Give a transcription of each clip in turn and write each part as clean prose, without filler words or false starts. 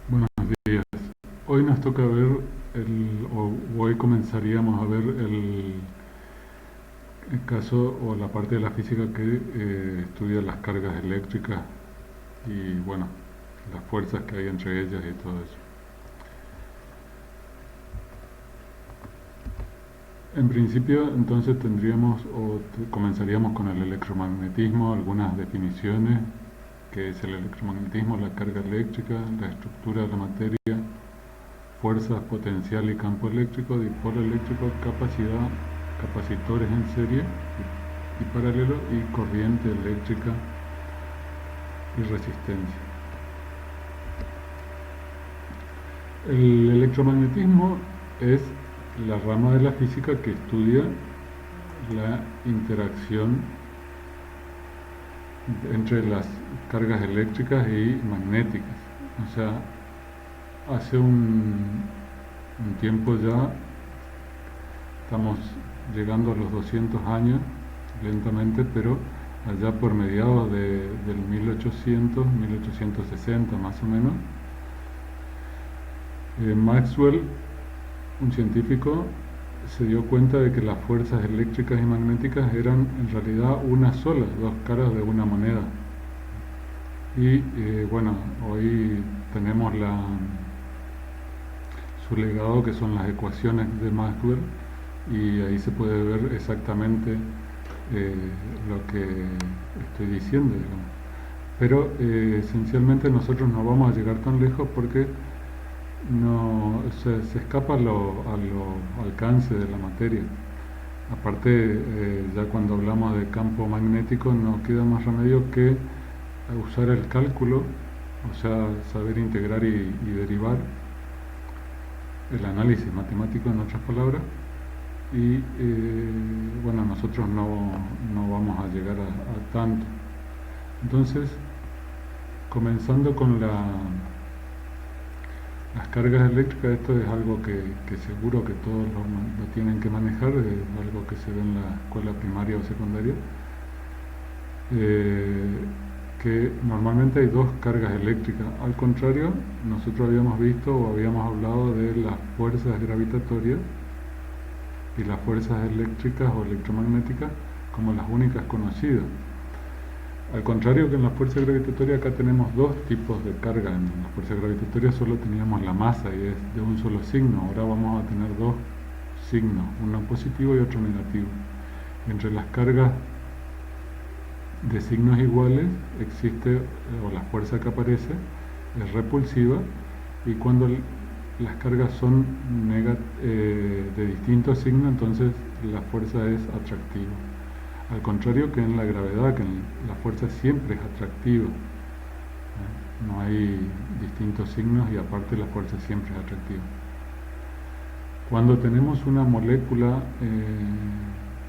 Buenos días. Hoy nos toca ver o hoy comenzaríamos a ver el caso o la parte de la física que estudia las cargas eléctricas y bueno, las fuerzas que hay entre ellas y todo eso. En principio, entonces comenzaríamos con el electromagnetismo, algunas definiciones, que es el electromagnetismo, la carga eléctrica, la estructura de la materia, fuerzas, potencial y campo eléctrico, dipolo eléctrico, capacidad, capacitores en serie y paralelo y corriente eléctrica y resistencia. El electromagnetismo es la rama de la física que estudia la interacción entre las cargas eléctricas y magnéticas. O sea, hace un tiempo ya estamos llegando a los 200 años lentamente, pero allá por mediados del 1800, 1860 más o menos, Maxwell, un científico, se dio cuenta de que las fuerzas eléctricas y magnéticas eran en realidad una sola, dos caras de una moneda. Y bueno, hoy tenemos su legado, que son las ecuaciones de Maxwell, y ahí se puede ver exactamente lo que estoy diciendo, digamos. Pero esencialmente nosotros no vamos a llegar tan lejos porque no se escapa a lo alcance de la materia. Aparte, ya cuando hablamos de campo magnético no queda más remedio que usar el cálculo, o sea, saber integrar y derivar, el análisis matemático en otras palabras, y bueno, nosotros no vamos a llegar a tanto. Entonces, comenzando con las cargas eléctricas, esto es algo que seguro que todos lo tienen que manejar, es algo que se ve en la escuela primaria o secundaria, que normalmente hay dos cargas eléctricas. Al contrario, nosotros habíamos visto o habíamos hablado de las fuerzas gravitatorias y las fuerzas eléctricas o electromagnéticas como las únicas conocidas. Al contrario que en la fuerza gravitatoria, acá tenemos dos tipos de carga. En la fuerza gravitatoria solo teníamos la masa y es de un solo signo. Ahora vamos a tener dos signos, uno positivo y otro negativo. Entre las cargas de signos iguales existe, o la fuerza que aparece es repulsiva, y cuando las cargas son de distintos signos, entonces la fuerza es atractiva. Al contrario que en la gravedad, que la fuerza siempre es atractiva. No hay distintos signos y aparte la fuerza siempre es atractiva. Cuando tenemos una molécula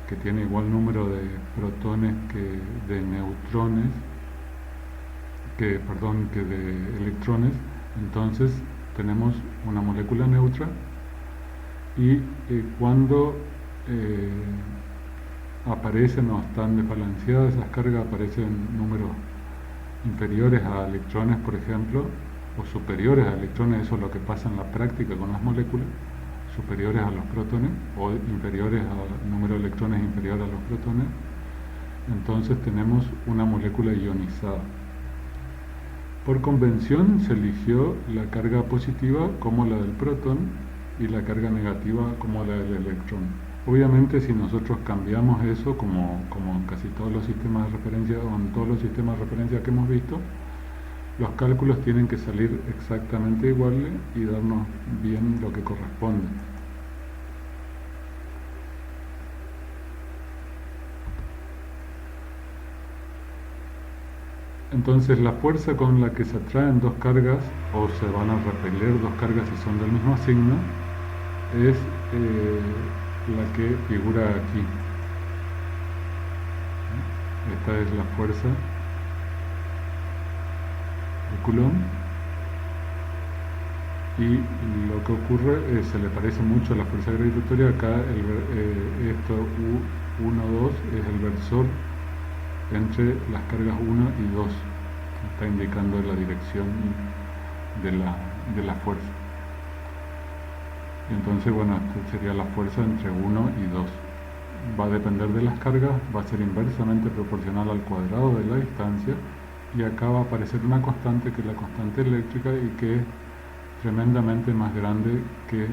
que tiene igual número de protones que de neutrones, que de electrones, entonces tenemos una molécula neutra, y cuando aparecen o están desbalanceadas esas cargas, aparecen números inferiores a electrones, por ejemplo, o superiores a electrones. Eso es lo que pasa en la práctica con las moléculas, superiores a los protones, o inferiores al número de electrones inferior a los protones. Entonces tenemos una molécula ionizada. Por convención se eligió la carga positiva como la del protón y la carga negativa como la del electrón. Obviamente, si nosotros cambiamos eso, como en casi todos los sistemas de referencia o en todos los sistemas de referencia que hemos visto, los cálculos tienen que salir exactamente iguales y darnos bien lo que corresponde. Entonces, la fuerza con la que se atraen dos cargas o se van a repeler dos cargas si son del mismo signo es la que figura aquí. Esta es la fuerza de Coulomb, y lo que ocurre se le parece mucho a la fuerza gravitatoria. Acá esto U1, 2 es el versor entre las cargas 1 y 2, está indicando la dirección de la fuerza. Y entonces, bueno, esta sería la fuerza entre 1 y 2. Va a depender de las cargas, va a ser inversamente proporcional al cuadrado de la distancia, y acá va a aparecer una constante que es la constante eléctrica y que es tremendamente más grande que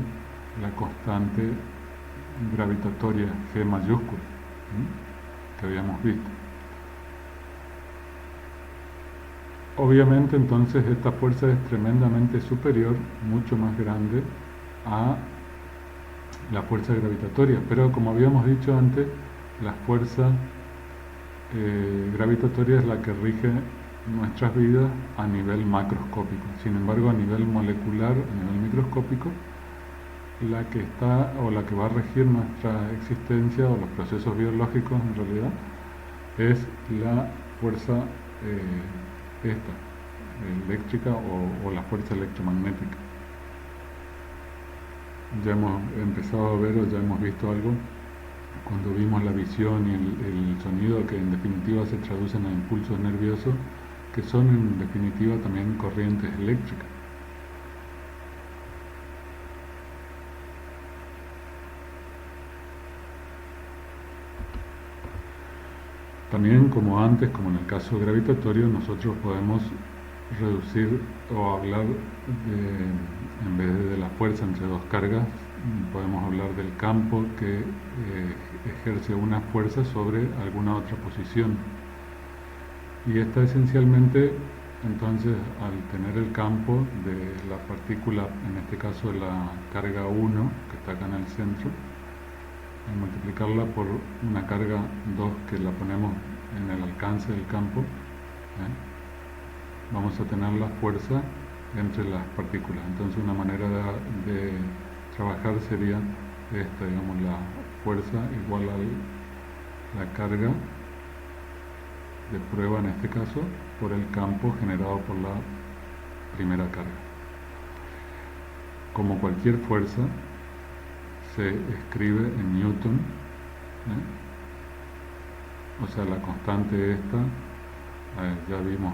la constante gravitatoria G mayúscula, que habíamos visto. Obviamente entonces esta fuerza es tremendamente superior, mucho más grande a la fuerza gravitatoria, pero como habíamos dicho antes, la fuerza gravitatoria es la que rige nuestras vidas a nivel macroscópico. Sin embargo, a nivel molecular, a nivel microscópico, la que está o la que va a regir nuestra existencia o los procesos biológicos en realidad es la fuerza eléctrica o la fuerza electromagnética. Ya hemos empezado a ver o ya hemos visto algo cuando vimos la visión y el sonido, que en definitiva se traducen a impulsos nerviosos, que son en definitiva también corrientes eléctricas. También, como antes, como en el caso gravitatorio, nosotros podemos reducir o hablar en vez de la fuerza entre dos cargas, podemos hablar del campo que ejerce una fuerza sobre alguna otra posición. Y esta esencialmente, entonces, al tener el campo de la partícula, en este caso la carga 1, que está acá en el centro, al multiplicarla por una carga 2 que la ponemos en el alcance del campo, vamos a tener la fuerza entre las partículas. Entonces una manera de trabajar sería esta, digamos, la fuerza igual a la carga de prueba, en este caso, por el campo generado por la primera carga. Como cualquier fuerza, se escribe en Newton, o sea, la constante esta, ya habíamos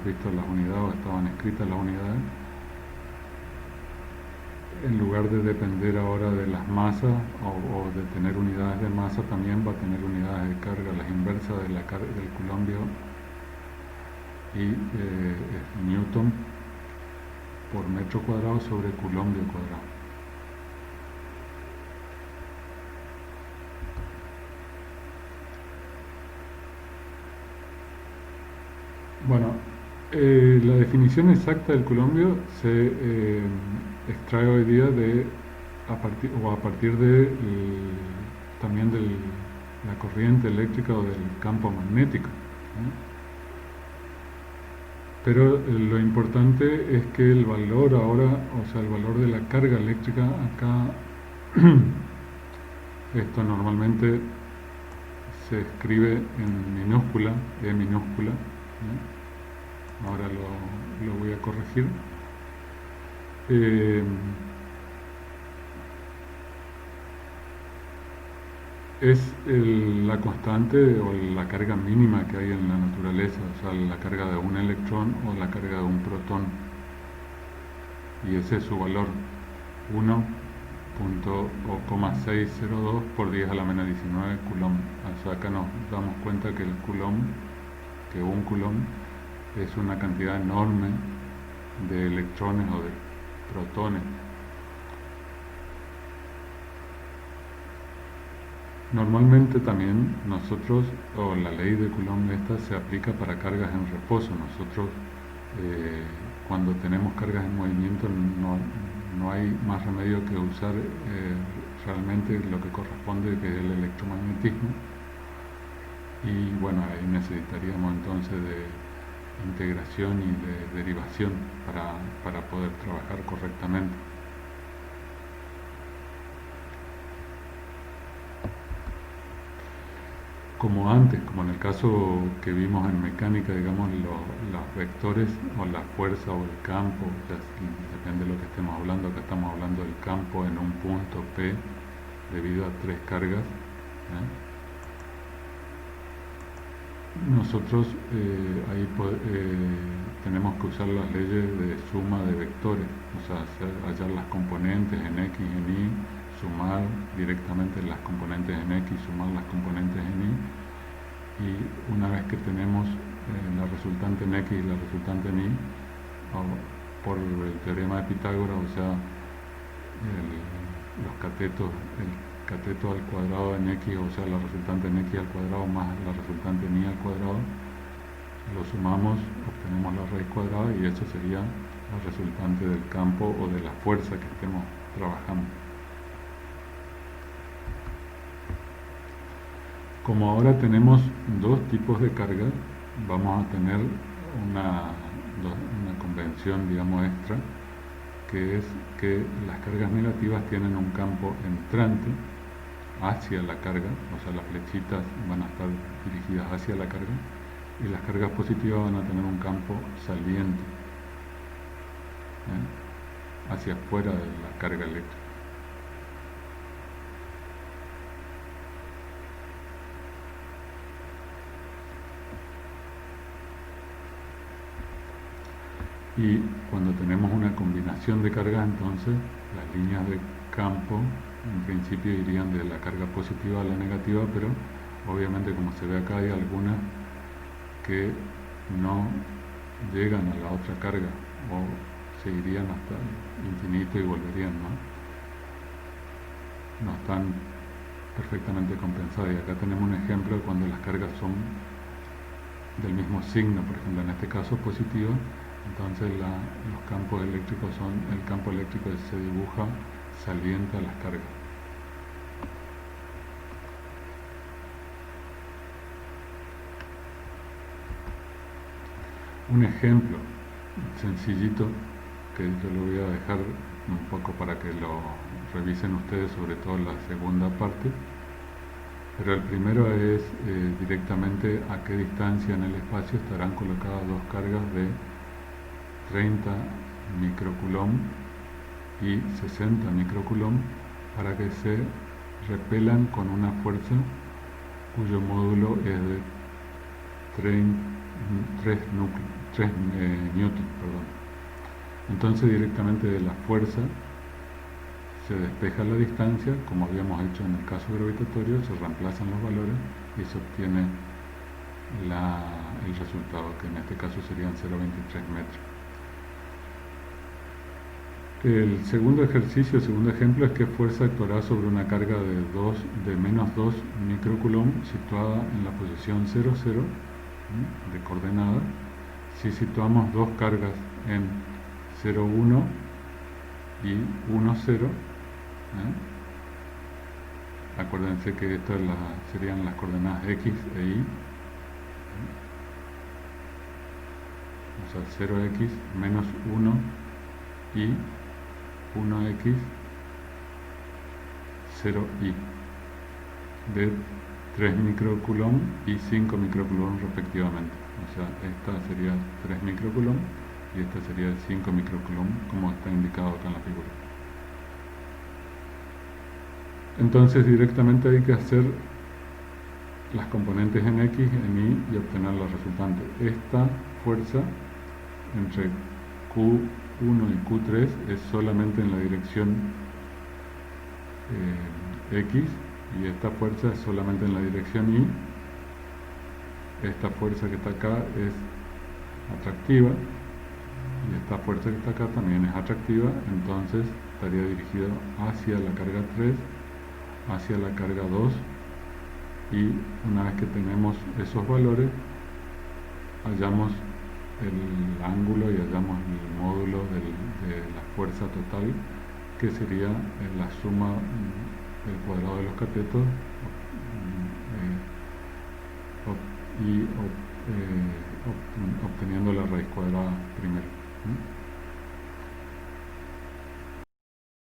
visto las unidades, o estaban escritas las unidades. En lugar de depender ahora de las masas o de tener unidades de masa, también va a tener unidades de carga, las inversas de del coulombio, y Newton por metro cuadrado sobre coulombio cuadrado. Bueno, la definición exacta del coulombio se extrae hoy día a partir de también de la corriente eléctrica o del campo magnético. Pero lo importante es que el valor ahora, o sea, el valor de la carga eléctrica acá, esto normalmente se escribe en minúscula, E minúscula, ahora lo voy a corregir. Es la constante o la carga mínima que hay en la naturaleza, o sea, la carga de un electrón o la carga de un protón, y ese es su valor, 1.602 por 10 a la menos 19 coulomb. O sea, acá nos damos cuenta que un coulomb es una cantidad enorme de electrones o de protones. Normalmente también nosotros, o la ley de Coulomb esta, se aplica para cargas en reposo. Nosotros cuando tenemos cargas en movimiento no hay más remedio que usar realmente lo que corresponde, que es el electromagnetismo. Y bueno, ahí necesitaríamos entonces de integración y de derivación para poder trabajar correctamente. Como antes, como en el caso que vimos en mecánica, digamos, los vectores o la fuerza o el campo, ya depende de lo que estemos hablando. Acá estamos hablando del campo en un punto P debido a tres cargas. Nosotros ahí tenemos que usar las leyes de suma de vectores, o hallar las componentes en X y en Y, sumar directamente las componentes en X, sumar las componentes en Y, y una vez que tenemos la resultante en X y la resultante en Y, por el teorema de Pitágoras, o sea, los catetos, el cateto al cuadrado en X, o sea, la resultante en X al cuadrado más la resultante en Y al cuadrado, lo sumamos, obtenemos la raíz cuadrada y eso sería la resultante del campo o de la fuerza que estemos trabajando. Como ahora tenemos dos tipos de carga, vamos a tener una convención, digamos, extra, que es que las cargas negativas tienen un campo entrante hacia la carga, o sea, las flechitas van a estar dirigidas hacia la carga, y las cargas positivas van a tener un campo saliente, hacia afuera de la carga eléctrica. Y cuando tenemos una combinación de cargas, entonces las líneas de campo en principio irían de la carga positiva a la negativa, pero obviamente, como se ve acá, hay algunas que no llegan a la otra carga o se irían hasta el infinito y volverían, no están perfectamente compensadas. Y acá tenemos un ejemplo de cuando las cargas son del mismo signo, por ejemplo en este caso positiva, entonces los campos eléctricos son, el campo eléctrico se dibuja saliente a las cargas. Un ejemplo sencillito que yo lo voy a dejar un poco para que lo revisen ustedes, sobre todo la segunda parte, pero el primero es directamente a qué distancia en el espacio estarán colocadas dos cargas de 30 microcoulomb y 60 microcoulomb para que se repelan con una fuerza cuyo módulo es de 3 newton. Entonces directamente de la fuerza se despeja la distancia, como habíamos hecho en el caso gravitatorio, se reemplazan los valores y se obtiene el resultado, que en este caso serían 0,23 metros. El segundo ejercicio, el segundo ejemplo, es qué fuerza actuará sobre una carga de menos 2 microcoulomb situada en la posición 0, 0 de coordenada. Si situamos dos cargas en 0, 1 y 1, 0, acuérdense que estas serían las coordenadas X e Y, o sea, 0x menos 1 y 1x 0y de 3 microcoulomb y 5 microcoulomb respectivamente. O sea, esta sería 3 microcoulomb y esta sería 5 microcoulomb, como está indicado acá en la figura. Entonces directamente hay que hacer las componentes en X, en Y y obtener la resultante. Esta fuerza entre Q1 y Q3 es solamente en la dirección X, y esta fuerza es solamente en la dirección Y. Esta fuerza que está acá es atractiva y esta fuerza que está acá también es atractiva, entonces estaría dirigida hacia la carga 3, hacia la carga 2, y una vez que tenemos esos valores hallamos el ángulo y hallamos el módulo de la fuerza total, que sería la suma del cuadrado de los catetos y obteniendo la raíz cuadrada primero.